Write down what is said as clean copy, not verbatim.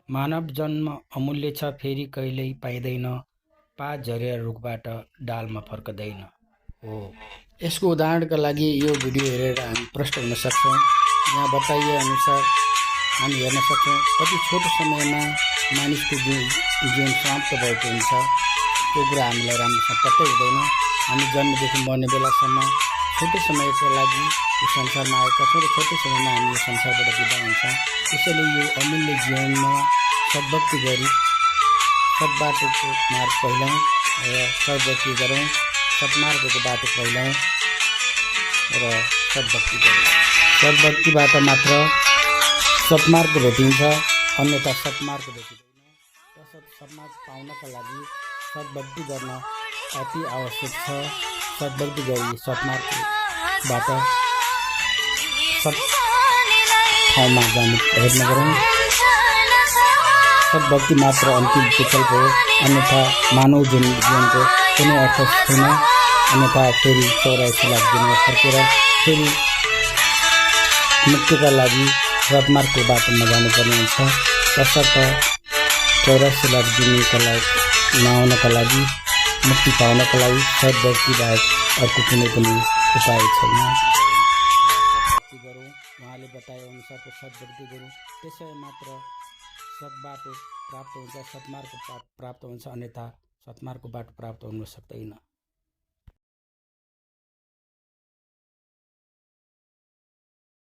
मानव जन्म अमूल्य छ, फेरि कहिल्यै पाइँदैन। पात झरेर रुखबाट डालमा फर्कदैन। हो, यसको उदाहरणका लागि यो भिडियो हेरेर हामी प्रष्ट हुन सक्छौँ। यहाँ बताइए अनुसार हामी हेर्न सक्छौँ कति छोटो समयमा मानिसको जीवन समाप्त भएको हुन्छ। त्यो कुरा हामीलाई राम्रोसँग पत्तै हुँदैन। हामी जन्मदेखि मर्ने बेलासम्म छोटो समयको लागि यो संसारमा आएका छौँ र छोटो समयमा हामी यो संसारबाट बिदा हुन्छौँ। त्यसैले यो अमूल्य जीवनमा सद्भक्ति गरी सद्बाटोको मार्ग पहिलाउँ र सद्भक्ति गरौँ, सद्मार्गको बाटो पहिलाउँ र सद्भक्ति गरौँ। सद्भक्तिबाट मात्र सद्मार्ग भेटिन्छ, अन्यथा सद्मार्ग भेटिँदैन। तसर्थ सद्मार्ग पाउनका लागि सद्भक्ति गर्न अति आवश्यक छ। सद्भक्ति गरी सद्मार्गबाट सत् ठाउँमा जाने प्रयत्न गरौँ। सद्भक्ति मात्र अन्तिम विकल्प हो, अन्यथा मानव जीवनको कुनै अर्थ छैन। अन्यथा फेरि 84 लाख जन्म फर्केर फेरि मुक्तिका लागि सद्मार्गको बाटोमा जानुपर्ने हुन्छ। तसर्थ 84 लाख जन्मका लागि नआउनका लागि, मुक्ति पाउनका लागि सद्भक्ति बाहेक अर्को कुनै पनि उपाय छैन। सद्भक्ति गरौँ, उहाँले बताए अनुसारको सद्भक्ति गरौँ, त्यसै मात्र सद्बाटो प्राप्त हुन्छ, सद्मार्ग प्राप्त हुन्छ, अन्यथा सद्मार्गको बाटो प्राप्त हुन सक्दैन।